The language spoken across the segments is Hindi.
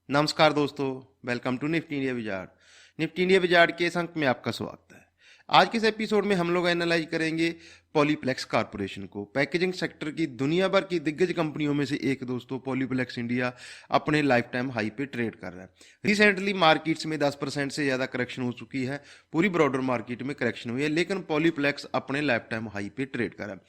नमस्कार दोस्तों, welcome to Nifty India Wizard. Nifty India Wizard के इस अंक में आपका स्वागत है। आज के इस एपिसोड में हम लोग एनालाइज करेंगे पॉलीप्लेक्स कॉरपोरेशन को। पैकेजिंग सेक्टर की दुनिया भर की दिग्गज कंपनियों में से एक दोस्तों पॉलीप्लेक्स इंडिया अपने लाइफ टाइम हाई पे ट्रेड कर रहा है। रिसेंटली मार्केट्स में 10% से ज़्यादा करेक्शन हो चुकी है, पूरी ब्रॉडर मार्केट में करेक्शन हुई है, लेकिन पॉलीप्लेक्स अपने लाइफ टाइम हाई पे ट्रेड कर रहा है।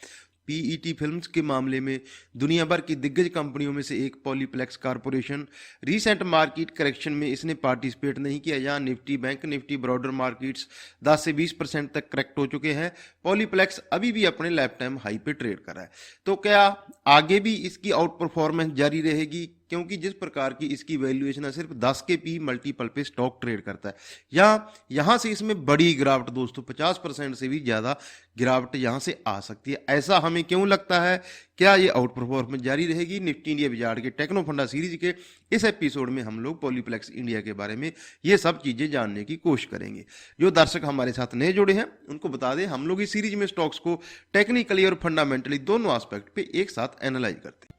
पीईटी फिल्म्स के मामले में दुनिया भर की दिग्गज कंपनियों में से एक Polyplex corporation recent market correction में इसने पार्टिसिपेट नहीं किया, जहां Nifty bank Nifty broader markets 10 से 20% तक करेक्ट हो चुके हैं। पॉलीप्लेक्स अभी भी अपने लाइफ टाइम हाई पे ट्रेड कर रहा है। तो क्या आगे भी इसकी आउट परफॉर्मेंस जारी रहेगी? क्योंकि जिस प्रकार की इसकी वैल्यूएशन है, सिर्फ 10 के पी मल्टीपल पे स्टॉक ट्रेड करता है। यहां से इसमें बड़ी गिरावट दोस्तों 50% से भी ज़्यादा गिरावट यहां से आ सकती है। ऐसा हमें क्यों लगता है? क्या ये आउट परफॉर्मेंस जारी रहेगी? Nifty India Wizard K techno फंडा सीरीज के इस एपिसोड में हम लोग पॉलीप्लेक्स इंडिया के बारे में ये सब चीज़ें जानने की कोशिश करेंगे। जो दर्शक हमारे साथ नए जुड़े हैं उनको बता दें, हम लोग इस सीरीज में स्टॉक्स को टेक्निकली और फंडामेंटली दोनों एस्पेक्ट पे एक साथ एनालाइज करते हैं।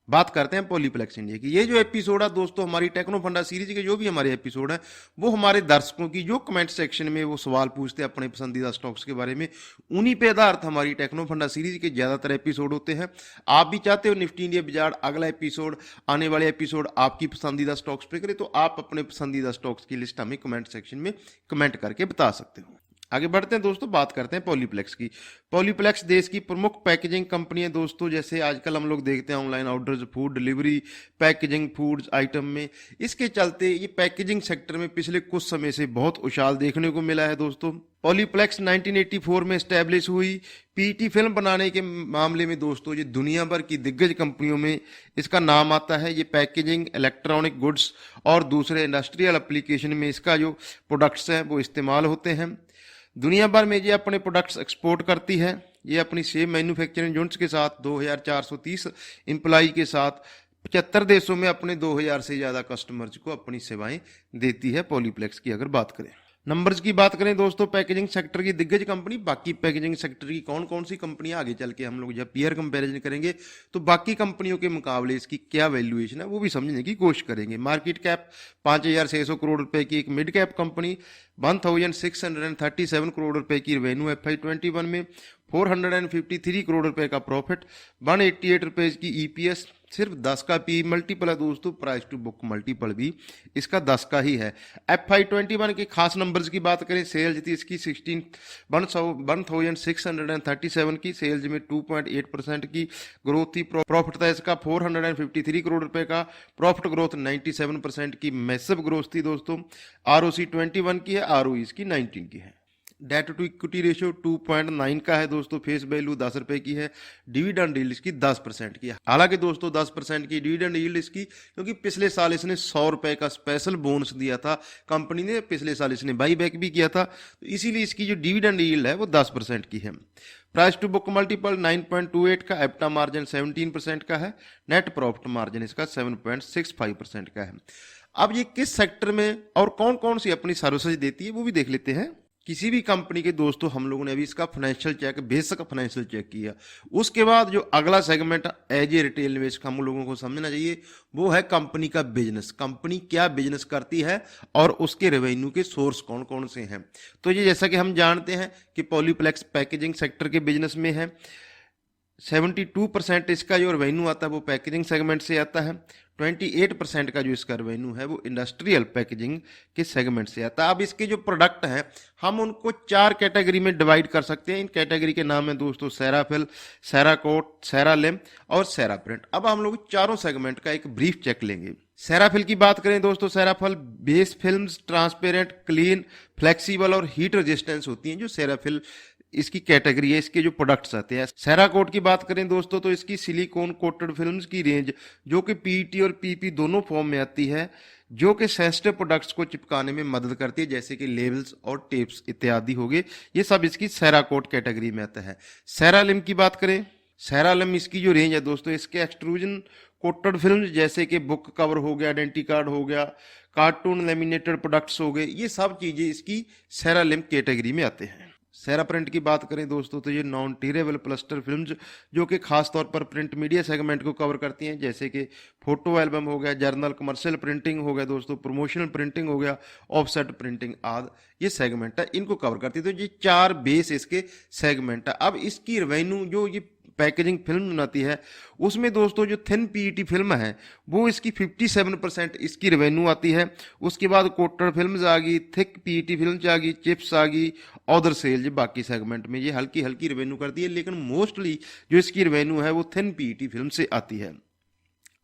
बात करते हैं पॉलीप्लेक्स इंडिया की। ये जो एपिसोड है दोस्तों हमारी टेक्नो फंडा सीरीज के जो भी हमारे एपिसोड है, वो हमारे दर्शकों की जो कमेंट सेक्शन में वो सवाल पूछते हैं अपने पसंदीदा स्टॉक्स के बारे में, उन्हीं पे आधारित हमारी टेक्नो फंडा सीरीज के ज़्यादातर एपिसोड होते हैं। आप भी चाहते हो निफ्टी इंडिया विजार्ड अगला एपिसोड, आने वाले एपिसोड आपकी पसंदीदा स्टॉक्स पे करे, तो आप अपने पसंदीदा स्टॉक्स की लिस्ट हमें कमेंट सेक्शन में कमेंट करके बता सकते हो। आगे बढ़ते हैं दोस्तों, बात करते हैं पॉलीप्लेक्स की। पॉलीप्लेक्स देश की प्रमुख पैकेजिंग कंपनी है दोस्तों। जैसे आजकल हम लोग देखते हैं online orders, food delivery, packaging foods item में, इसके चलते ये पैकेजिंग सेक्टर में पिछले कुछ समय से बहुत उछाल देखने को मिला है दोस्तों। पॉलीप्लेक्स 1984 में स्टैब्लिश हुई। पीटी फिल्म बनाने के मामले में दोस्तों ये दुनिया भर की दिग्गज कंपनियों में इसका नाम आता है। ये पैकेजिंग, इलेक्ट्रॉनिक गुड्स और दूसरे इंडस्ट्रियल एप्लीकेशन में इसका जो प्रोडक्ट्स हैं वो इस्तेमाल होते हैं। दुनिया भर में ये अपने प्रोडक्ट्स एक्सपोर्ट करती है। ये अपनी 6 मैन्युफैक्चरिंग यूनिट्स के साथ 2430 एम्प्लॉई के साथ 75 देशों में अपने 2000 से ज़्यादा कस्टमर्स को अपनी सेवाएं देती है पॉलीप्लेक्स की। अगर बात करें नंबर्स की बात करें दोस्तों, पैकेजिंग सेक्टर की दिग्गज कंपनी, बाकी पैकेजिंग सेक्टर की कौन कौन सी कंपनियां आगे चल के हम लोग जब पीयर कंपैरिजन करेंगे तो बाकी कंपनियों के मुकाबले इसकी क्या वैल्यूएशन है वो भी समझने की कोशिश करेंगे। मार्केट कैप 5600 करोड़ रुपए की एक मिड कैप कंपनी, 1637 करोड़ रुपए की रेवेन्यू FY21 में, 453 करोड़ रुपए का प्रॉफिट, 188 रुपए की ईपीएस, सिर्फ 10 का पी मल्टीपल है दोस्तों। प्राइस टू बुक मल्टीपल भी इसका 10 का ही है। FY21 के खास नंबर्स की बात करें, सेल्स थी इसकी 1637 की, सेल्स में 2.8% की ग्रोथ थी। प्रॉफिट था इसका 453 करोड़ रुपए का, प्रॉफिट ग्रोथ 97% की मैसिव ग्रोथ थी दोस्तों। ROC 21 की है, ROE इसकी 19 की है। डेट टू इक्विटी रेशियो 2.9 का है दोस्तों। फेस वैल्यू 10 रुपए की है। डिविडेंड यील्ड इसकी 10% की है। हालांकि दोस्तों 10% की डिविडेंड यील्ड इसकी, क्योंकि पिछले साल इसने 100 रुपए का स्पेशल बोनस दिया था कंपनी ने, पिछले साल इसने बाई बैक भी किया था, तो इसीलिए इसकी जो डिविडेंड यील्ड है वो 10% की है। प्राइस टू बुक मल्टीपल 9.28 का, एप्टा मार्जिन 17% का है, नेट प्रॉफिट मार्जिन इसका 7.65% का है। अब ये किस सेक्टर में और कौन कौन सी अपनी सर्विसेज देती है वो भी देख लेते हैं। किसी भी कंपनी के दोस्तों हम लोगों ने अभी इसका financial check, basic financial check किया, उसके बाद जो अगला सेगमेंट एज ए रिटेल निवेशक हम लोगों को समझना चाहिए वो है कंपनी का बिजनेस। कंपनी क्या बिजनेस करती है और उसके रेवेन्यू के सोर्स कौन कौन से हैं। तो ये जैसा कि हम जानते हैं कि पॉलीप्लेक्स पैकेजिंग सेक्टर के बिजनेस में है। 72% इसका जो रेवेन्यू आता है वो पैकेजिंग सेगमेंट से आता है। 28% का जो इसका रेवेन्यू है वो इंडस्ट्रियल पैकेजिंग के सेगमेंट से आता है। अब इसके जो प्रोडक्ट हैं हम उनको 4 कैटेगरी में डिवाइड कर सकते हैं। इन कैटेगरी के नाम है दोस्तों सेराफिल, सेराकोट, सेरालिम और सेराप्रिंट। अब हम लोग चारों सेगमेंट का एक ब्रीफ चेक लेंगे। सेराफिल की बात करें दोस्तों, सेराफिल base films transparent, clean, flexible और हीट रेजिस्टेंस होती हैं जो सेराफिल इसकी कैटेगरी है। इसके जो प्रोडक्ट्स आते हैं, सेराकोट की बात करें दोस्तों तो इसकी सिलिकॉन कोटेड फिल्म्स की रेंज जो कि पीईटी और पीपी दोनों फॉर्म में आती है, जो कि सेंसिटिव प्रोडक्ट्स को चिपकाने में मदद करती है, जैसे कि लेबल्स और टेप्स इत्यादि हो गए। ये सब इसकी सेराकोट कैटेगरी में आता है। सेरालिम की बात करें, सेरालिम इसकी जो रेंज है दोस्तों, इसके एक्सट्रूजन कोटेड फिल्म जैसे कि बुक कवर हो गया, आइडेंटी कार्ड हो गया, कार्टून लेमिनेटेड प्रोडक्ट्स हो गए, ये सब चीजें इसकी सेरालिम कैटेगरी में आते हैं। सेरा प्रिंट की बात करें दोस्तों तो ये नॉन टीरेबल प्लास्टर फिल्म्स जो कि खास तौर पर प्रिंट मीडिया सेगमेंट को कवर करती हैं, जैसे कि फोटो एल्बम हो गया, जर्नल, कमर्शियल प्रिंटिंग हो गया दोस्तों, प्रमोशनल प्रिंटिंग हो गया, ऑफसेट प्रिंटिंग आदि ये सेगमेंट है, इनको कवर करती है। तो ये 4 बेस इसके सेगमेंट है। अब इसकी रेवेन्यू जो ये पैकेजिंग फिल्म बनाती है उसमें दोस्तों जो थिन पीईटी फिल्म है वो इसकी 57% इसकी रेवेन्यू आती है। उसके बाद कोटर फिल्म्स आ गई, थिक पीईटी फिल्म्स आ गई, चिप्स आ गई, अदर सेल, बाकी सेगमेंट में ये हल्की हल्की रेवेन्यू करती है, लेकिन मोस्टली जो इसकी रेवेन्यू है वो थिन पीईटी फिल्म से आती है।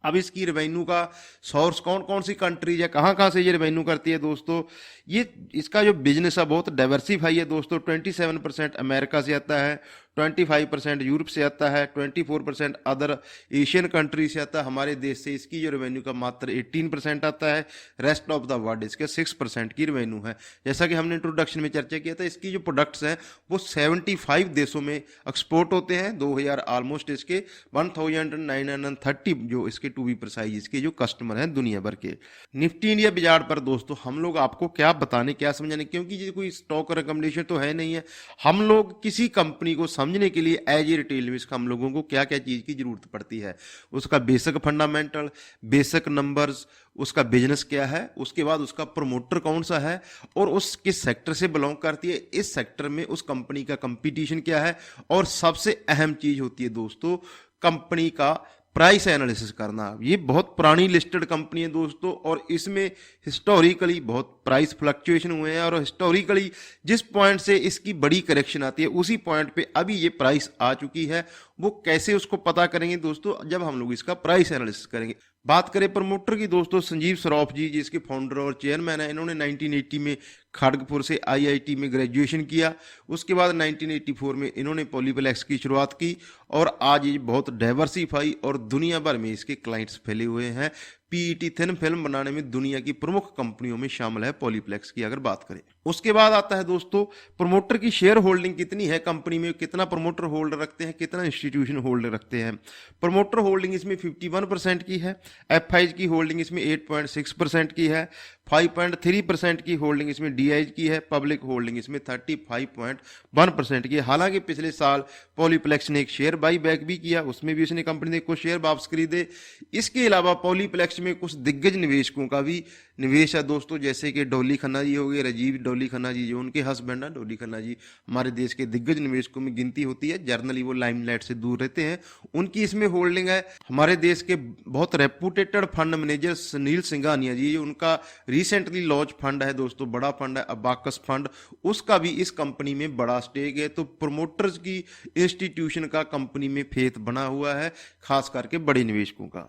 अब इसकी रेवेन्यू का सोर्स कौन कौन सी कंट्रीज है, कहाँ कहाँ से ये रेवेन्यू करती है दोस्तों, ये इसका जो बिजनेस है बहुत डाइवर्सिफाई है दोस्तों। 27% अमेरिका से आता है, 25% यूरोप से आता है, 24% अदर एशियन कंट्री से आता है। हमारे देश से इसकी जो रेवेन्यू का मात्र 18% आता है। रेस्ट ऑफ द वर्ल्ड इसके 6% की रेवेन्यू है। जैसा कि हमने इंट्रोडक्शन में चर्चा किया था, इसकी जो प्रोडक्ट्स हैं वो 75 देशों में एक्सपोर्ट होते हैं। 2000 ऑलमोस्ट इसके 1930 जो इसके टू बी प्रिसाइज इसके जो कस्टमर हैं दुनिया भर के। निफ्टी इंडिया बाजार पर दोस्तों हम लोग आपको क्या बताने क्या समझाने, क्योंकि ये कोई स्टॉक रिकमेंडेशन तो है नहीं है। हम लोग किसी कंपनी को समझने के लिए एज ए रिटेल इन्वेस्टर हम लोगों को क्या क्या चीज की जरूरत पड़ती है, उसका बेसिक फंडामेंटल, बेसिक नंबर्स, उसका बिजनेस क्या है, उसके बाद उसका प्रमोटर कौन सा है और उस किस सेक्टर से बिलोंग करती है, इस सेक्टर में उस कंपनी का कंपटीशन क्या है, और सबसे अहम चीज होती है दोस्तों कंपनी का प्राइस एनालिसिस करना। ये बहुत पुरानी लिस्टेड कंपनी है दोस्तों और इसमें हिस्टोरिकली बहुत प्राइस फ्लक्चुएशन हुए हैं और हिस्टोरिकली जिस पॉइंट से इसकी बड़ी करेक्शन आती है उसी पॉइंट पे अभी ये प्राइस आ चुकी है। वो कैसे उसको पता करेंगे दोस्तों, जब हम लोग इसका प्राइस एनालिसिस करेंगे। बात करें प्रमोटर की दोस्तों, संजीव श्रॉफ जी जिसके फाउंडर और चेयरमैन है, इन्होंने 1980 में खड़गपुर से आईआईटी में ग्रेजुएशन किया। उसके बाद 1984 में इन्होंने पॉलीप्लेक्स की शुरुआत की और आज ये बहुत डाइवर्सिफाई और दुनिया भर में इसके क्लाइंट्स फैले हुए हैं। पीईटी थिन फिल्म बनाने में दुनिया की प्रमुख कंपनियों में शामिल है पॉलीप्लेक्स की अगर बात करें। उसके बाद आता है दोस्तों प्रमोटर की शेयर होल्डिंग कितनी है कंपनी में, कितना प्रमोटर होल्ड रखते हैं, कितना इंस्टीट्यूशन होल्ड रखते हैं। प्रमोटर होल्डिंग इसमें 51% की है, एफआईज की होल्डिंग इसमें 8.6% की है, 5.3% की होल्डिंग इसमें डीआईज की है, पब्लिक होल्डिंग इसमें 35.1% की है। हालांकि पिछले साल पॉलीप्लेक्स ने एक शेयर बाई बैक भी किया, उसमें भी उसने कंपनी ने कुछ शेयर वापस खरीदे। इसके अलावा पॉलीप्लेक्स में कुछ दिग्गज निवेशकों का भी निवेश है दोस्तों, जैसे कि डॉली खन्ना जी हो गए, राजीव डॉली खन्ना जी जो उनके हस्बैंड है। डॉली खन्ना जी हमारे देश के दिग्गज निवेशकों में गिनती होती है, जर्नली वो लाइमलाइट से दूर रहते हैं, उनकी इसमें होल्डिंग है। हमारे देश के बहुत reputed fund manager Sunil Singhania ji, उनका रिसेंटली लॉन्च फंड है दोस्तों, बड़ा फंड है अबाकस फंड, उसका भी इस कंपनी में बड़ा स्टेक है। तो प्रमोटर्स की इंस्टीट्यूशन का कंपनी में फेथ बना हुआ है, खास करके बड़े निवेशकों का।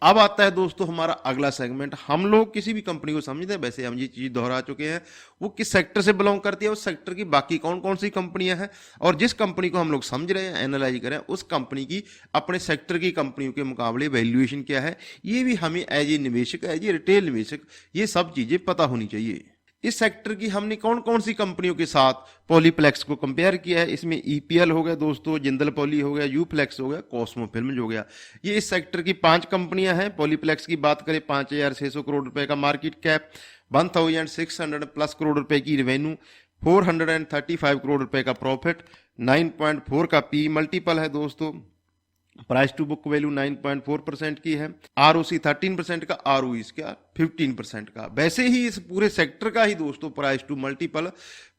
अब आता है दोस्तों हमारा अगला सेगमेंट। हम लोग किसी भी कंपनी को समझते हैं, वैसे हम ये चीज दोहरा चुके हैं, वो किस सेक्टर से बिलोंग करती है, उस सेक्टर की बाकी कौन कौन सी कंपनियां हैं, और जिस कंपनी को हम लोग समझ रहे हैं, एनालाइज करें, उस कंपनी की अपने सेक्टर की कंपनियों के मुकाबले वैल्यूएशन क्या है, ये भी हमें एज ए निवेशक, एज ए रिटेल निवेशक, ये सब चीजें पता होनी चाहिए। इस सेक्टर की हमने कौन कौन सी कंपनियों के साथ पॉलीप्लेक्स को कंपेयर किया है, इसमें ईपीएल हो गया दोस्तों, जिंदल पॉली हो गया, यूफ्लेक्स हो गया, कॉस्मो फिल्म हो गया। ये इस सेक्टर की 5 कंपनियां हैं। पॉलीप्लेक्स की बात करें 5,600 करोड़ रुपए का मार्केट कैप, 1,600 प्लस करोड़ रुपए की रेवेन्यू, 435 करोड़ रुपए का प्रॉफिट, 9.4 का पी मल्टीपल है दोस्तों, प्राइस टू बुक वैल्यू 9.4% की है, आरओसी 13% का, आरओई इसका 15% का। वैसे ही इस पूरे सेक्टर का ही दोस्तों price to multiple,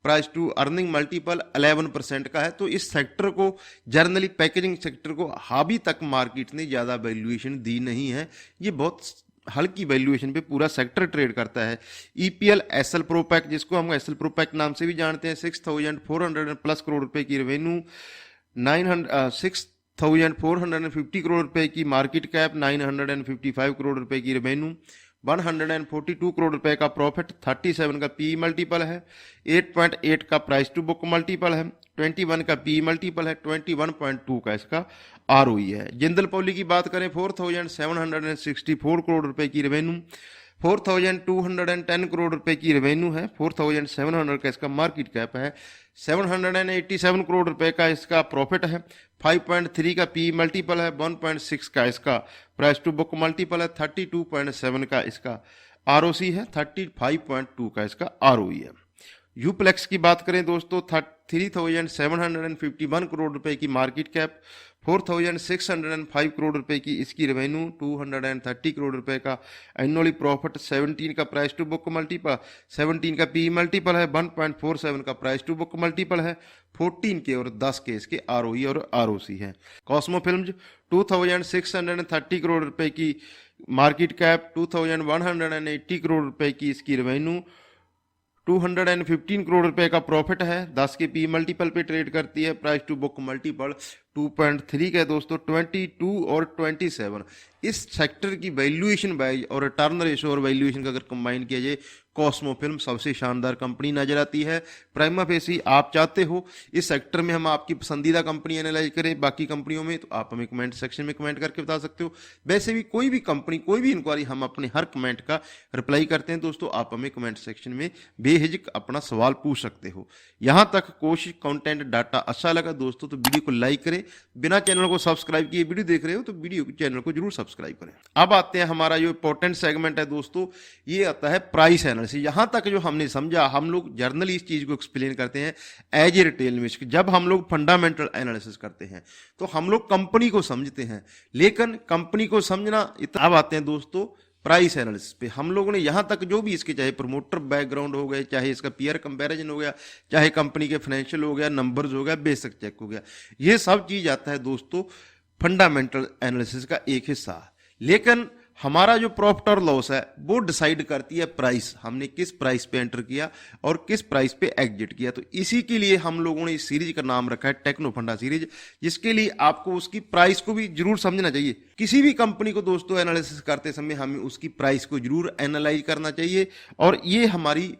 price to earning multiple 11% का है। तो इस सेक्टर को जनरली पैकेजिंग सेक्टर को अभी तक मार्केट ने ज्यादा वैल्यूएशन दी नहीं है, ये बहुत हल्की वैल्यूएशन पे पूरा सेक्टर ट्रेड करता है। ईपीएल एसएल प्रोपैक, जिसको हम एसएल प्रोपैक नाम से भी जानते हैं, 6,400 प्लस करोड़ रुपए की रेवेन्यू, 6,450 करोड़ रुपए की मार्केट कैप, 955 करोड़ रुपए की रेवेन्यू, 142 करोड़ रुपए का प्रॉफिट, 37 का पी मल्टीपल है, 8.8 का प्राइस टू बुक मल्टीपल है, 21 का पी मल्टीपल है, 21.2 का इसका आरओई है। जिंदल पॉली की बात करें 4,764 करोड़ रुपए की रेवेन्यू, 4,210 करोड़ रुपए की रेवेन्यू है, 4,700 का इसका मार्केट कैप है, 787 करोड़ रुपए का इसका प्रॉफिट है, 5.3 का पी मल्टीपल है, 1.6 का इसका प्राइस टू बुक मल्टीपल है, 32.7 का इसका आरओसी है, 35.2 का इसका आरओई है। यूप्लेक्स की बात करें दोस्तों, 3,751 करोड़ रुपए की मार्केट कैप, 4,605 करोड़ रुपए की इसकी रेवेन्यू, 230 करोड़ रुपए का एनुअली प्रॉफिट, 17 का प्राइस टू बुक मल्टीपल, 17 का पी मल्टीपल है, 1.47 का प्राइस टू बुक मल्टीपल है, 14 के और 10 के इसके आरओई और आरओसी है। कॉस्मो फिल्म्स 2,630 करोड़ रुपए की मार्केट कैप, 2,180 करोड़ रुपए की इसकी रेवेन्यू, 215 करोड़ रुपए का प्रॉफिट है, 10 के पी मल्टीपल पे ट्रेड करती है, प्राइस टू बुक मल्टीपल 2.3 का है दोस्तों, 22 और 27 इस सेक्टर की वैल्यूएशन वाइज और रिटर्न रेशो और वैल्यूएशन का अगर कंबाइन किया जाए, कॉस्मो फिल्म सबसे शानदार कंपनी नजर आती है। प्राइमा फेसी आप चाहते हो इस सेक्टर में हम आपकी पसंदीदा कंपनी एनालाइज करें बाकी कंपनियों में, तो आप हमें कमेंट सेक्शन में कमेंट करके बता सकते हो। वैसे भी कोई भी कंपनी, कोई भी इंक्वायरी, हम अपने हर कमेंट का रिप्लाई करते हैं दोस्तों। आप हमें कमेंट सेक्शन में बेहिचक अपना सवाल पूछ सकते हो। यहाँ तक कोशिश कंटेंट डाटा अच्छा लगा दोस्तों तो वीडियो को लाइक करें, बिना चैनल को सब्सक्राइब किए वीडियो देख रहे हो तो वीडियो चैनल को जरूर सब्सक्राइब करें। अब आते हैं हमारा जो इंपॉर्टेंट सेगमेंट है दोस्तों, ये आता है प्राइस एनालिसिस। यहां तक जो हमने समझा, हम लोग जर्नली इस चीज को एक्सप्लेन करते हैं एज ए रिटेल इन्वेस्टर। जब हम लोग फंडामेंटल एनालिसिस करते हैं तो हम लोग कंपनी को समझते हैं, लेकिन कंपनी को समझना इतना। अब आते हैं दोस्तों प्राइस एनालिसिस पे। हम लोगों ने यहां तक जो भी इसके, चाहे प्रमोटर बैकग्राउंड हो गए, चाहे इसका पीयर कंपैरिजन हो गया, चाहे कंपनी के फाइनेंशियल हो गया, नंबर्स हो गया, बेसिक चेक हो गया, ये सब चीज आता है दोस्तों फंडामेंटल एनालिसिस का एक हिस्सा। लेकिन हमारा जो प्रॉफिट और लॉस है वो डिसाइड करती है प्राइस, हमने किस प्राइस पे एंटर किया और किस प्राइस पे एग्जिट किया। तो इसी के लिए हम लोगों ने इस सीरीज का नाम रखा है टेक्नो फंडा सीरीज, जिसके लिए आपको उसकी प्राइस को भी जरूर समझना चाहिए। किसी भी कंपनी को दोस्तों एनालिसिस करते समय हमें उसकी प्राइस को जरूर एनालाइज करना चाहिए, और ये हमारी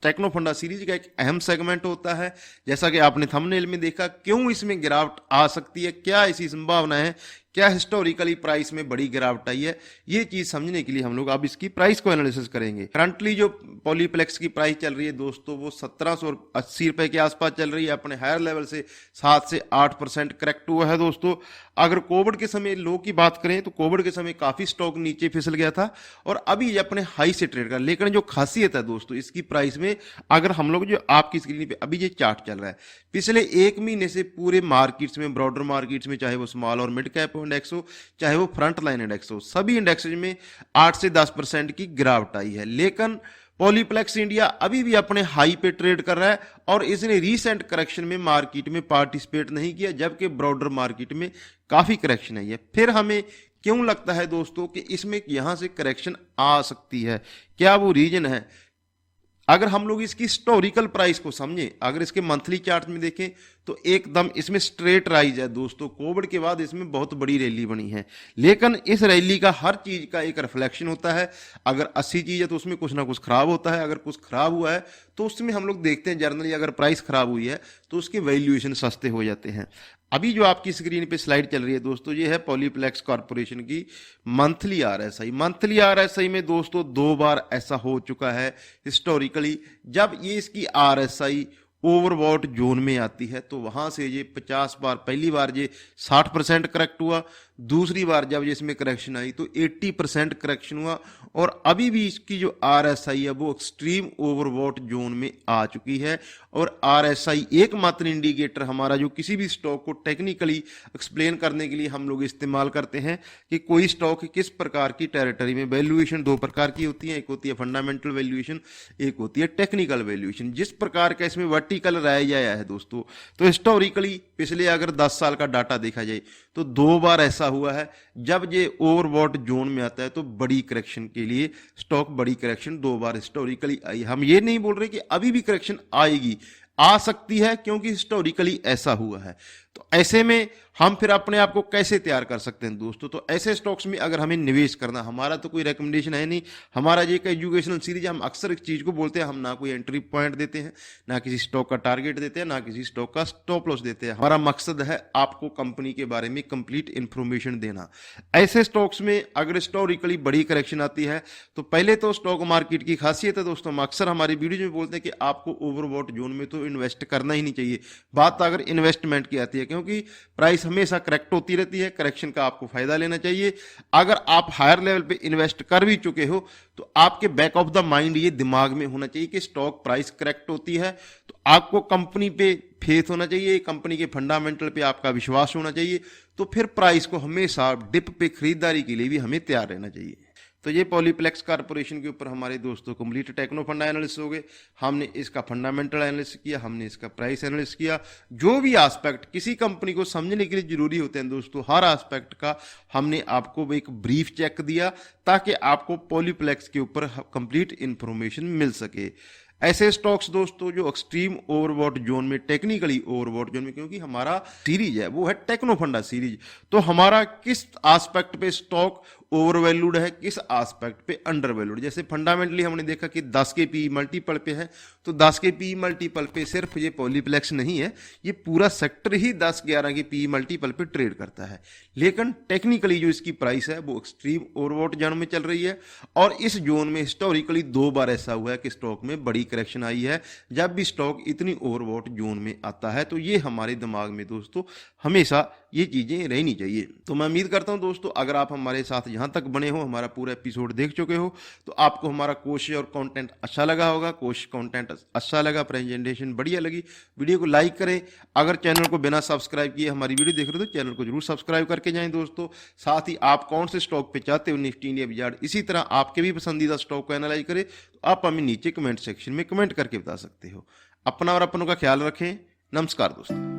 टेक्नो फंडा सीरीज का एक अहम सेगमेंट होता है। जैसा कि आपने थंबनेल में देखा, क्यों इसमें गिरावट आ सकती है, क्या ऐसी संभावना है, क्या हिस्टोरिकली प्राइस में बड़ी गिरावट आई है, ये चीज समझने के लिए हम लोग अब इसकी प्राइस को एनालिसिस करेंगे। करंटली जो पॉलीप्लेक्स की प्राइस चल रही है दोस्तों वो 1780 रुपए के आसपास चल रही है। अपने हायर लेवल से 7 से 8% करेक्ट हुआ है दोस्तों। अगर कोविड के समय लो की बात करें तो कोविड के समय काफी स्टॉक नीचे फिसल गया था और अभी ये अपने हाई से ट्रेड कर। लेकिन जो खासियत है दोस्तों इसकी प्राइस में, अगर हम लोग जो आपकी स्क्रीन पे अभी ये चार्ट चल रहा है, पिछले एक महीने से पूरे मार्केट्स में, ब्रॉडर मार्केट्स में, चाहे वो स्मॉल और मिड कैप इंडेक्स हो, चाहे वो फ्रंट लाइन इंडेक्स हो, सभी इंडेक्सेज में 8 से 10% की गिरावट आई है। लेकिन पॉलीप्लेक्स इंडिया अभी भी अपने हाई पे ट्रेड कर रहा है और इसने रीसेंट करेक्शन में मार्केट में पार्टिसिपेट नहीं किया, जबकि ब्रॉडर मार्केट में काफी करेक्शन आई है। फिर हमें क्यों लगता है दोस्तों कि इसमें यहां से करेक्शन आ सकती है, क्या वो रीजन है? अगर हम लोग इसकी हिस्टोरिकल प्राइस को समझें, अगर इसके मंथली चार्ट में देखें तो एकदम इसमें स्ट्रेट राइज है दोस्तों। कोविड के बाद इसमें बहुत बड़ी रैली बनी है, लेकिन इस रैली का हर चीज का एक रिफ्लेक्शन होता है। अगर अच्छी चीज है तो उसमें कुछ ना कुछ खराब होता है, अगर कुछ खराब हुआ है तो उसमें हम लोग देखते हैं जनरली अगर प्राइस खराब हुई है तो उसके वैल्यूएशन सस्ते हो जाते हैं। अभी जो आपकी स्क्रीन पे स्लाइड चल रही है दोस्तों, ये है पॉलीप्लेक्स कॉर्पोरेशन की मंथली आरएसआई। मंथली आरएसआई में दोस्तों 2 बार ऐसा हो चुका है हिस्टोरिकली, जब ये इसकी आरएसआई ओवरबॉट जोन में आती है तो वहां से ये 50 बार, पहली बार ये 60% करेक्ट हुआ, दूसरी बार जब ये इसमें करेक्शन आई तो 80% करेक्शन हुआ, और अभी भी इसकी जो आरएसआई है वो एक्सट्रीम ओवरबॉट जोन में आ चुकी है। और आरएसआई एकमात्र इंडिकेटर हमारा जो किसी भी स्टॉक को टेक्निकली एक्सप्लेन करने के लिए हम लोग इस्तेमाल करते हैं कि कोई स्टॉक किस प्रकार की टेरिटरी में। वैल्यूएशन 2 प्रकार की होती है, एक होती है फंडामेंटल वैल्यूएशन, एक होती है टेक्निकल वैल्यूएशन। जिस प्रकार का इसमें वर्टिकल राइज आया है दोस्तों, तो हिस्टोरिकली पिछले अगर 10 साल का डाटा देखा जाए तो 2 बार ऐसा हुआ है जब ये ओवरबॉट जोन में आता है तो बड़ी करेक्शन के लिए स्टॉक, बड़ी करेक्शन 2 बार हिस्टोरिकली आई। हम ये नहीं बोल रहे कि अभी भी करेक्शन आएगी, आ सकती है, क्योंकि हिस्टोरिकली ऐसा हुआ है। तो ऐसे में हम फिर अपने आप को कैसे तैयार कर सकते हैं दोस्तों? तो ऐसे स्टॉक्स में अगर हमें निवेश करना, हमारा तो कोई रिकमेंडेशन है नहीं, हमारा ये एक एजुकेशनल सीरीज, हम अक्सर एक चीज को बोलते हैं, हम ना कोई एंट्री पॉइंट देते हैं, ना किसी स्टॉक का टारगेट देते हैं, ना किसी स्टॉक का स्टॉप लॉस देते हैं। हमारा मकसद है आपको कंपनी के बारे में कंप्लीट इंफॉर्मेशन देना। ऐसे स्टॉक्स में अगर हिस्टोरिकली बड़ी करेक्शन आती है तो पहले तो स्टॉक मार्केट की खासियत है दोस्तों, हम अक्सर हमारी वीडियो में बोलते हैं कि आपको ओवरबॉट जोन में तो इन्वेस्ट करना ही नहीं चाहिए। बात अगर इन्वेस्टमेंट की आती है क्योंकि प्राइस हमेशा करेक्ट होती रहती है, करेक्शन का आपको फायदा लेना चाहिए। अगर आप हायर लेवल पे इन्वेस्ट कर भी चुके हो तो आपके बैक ऑफ द माइंड ये दिमाग में होना चाहिए कि स्टॉक प्राइस करेक्ट होती है, तो आपको कंपनी पे फेथ होना चाहिए, कंपनी के फंडामेंटल पे आपका विश्वास होना चाहिए, तो फिर प्राइस को हमेशा डिप पे खरीदारी के लिए भी हमें तैयार रहना चाहिए। तो ये पॉलीप्लेक्स कारपोरेशन के ऊपर हमारे दोस्तों कंप्लीट टेक्नो फंडा एनालिसिस हो गए। हमने इसका फंडामेंटल एनालिसिस किया, हमने इसका प्राइस एनालिसिस किया। जो भी एस्पेक्ट किसी कंपनी को समझने के लिए जरूरी होते हैं दोस्तों, हर एस्पेक्ट का हमने आपको एक ब्रीफ चेक दिया ताकि आपको पॉलीप्लेक्स के ऊपर कंप्लीट इंफॉर्मेशन मिल सके। ऐसे स्टॉक्स दोस्तों जो एक्सट्रीम ओवरबॉट जोन में, टेक्निकली ओवरबॉट जोन में, क्योंकि हमारा सीरीज है वो है टेक्नो फंडा सीरीज, तो हमारा किस एस्पेक्ट पे स्टॉक ओवर वैल्यूड है, किस एस्पेक्ट पे अंडर वैल्यूड। जैसे फंडामेंटली हमने देखा कि 10 के पी मल्टीपल पे है, तो 10 के पी मल्टीपल पे सिर्फ ये पॉलीप्लेक्स नहीं है, ये पूरा सेक्टर ही 10-11 के पी मल्टीपल पे ट्रेड करता है। लेकिन टेक्निकली जो इसकी प्राइस है वो एक्सट्रीम ओवरबॉट जोन में चल रही है, और इस जोन में हिस्टोरिकली 2 बार ऐसा हुआ है कि स्टॉक में बड़ी करेक्शन आई है। जब भी स्टॉक इतनी ओवरबॉट जोन में आता है तो ये हमारे दिमाग में दोस्तों हमेशा ये चीजें रहनी चाहिए। तो मैं उम्मीद करता हूं दोस्तों अगर आप हमारे साथ यहां तक बने हो, हमारा पूरा एपिसोड देख चुके हो, तो आपको हमारा कोशिश और कंटेंट अच्छा लगा होगा। कोशिश कंटेंट अच्छा लगा, प्रेजेंटेशन बढ़िया लगी, वीडियो को लाइक करें। अगर चैनल को बिना सब्सक्राइब किए हमारी वीडियो देख रहे हो तो चैनल को जरूर सब्सक्राइब करके जाएं दोस्तों। साथ ही आप कौन से स्टॉक पे चाहते हो निफ्टी इंडिया विजार्ड इसी तरह आपके भी पसंदीदा स्टॉक को एनालाइज करें, तो आप हमें नीचे कमेंट सेक्शन में कमेंट करके बता सकते हो। अपना और अपनों का ख्याल रखें। नमस्कार दोस्तों।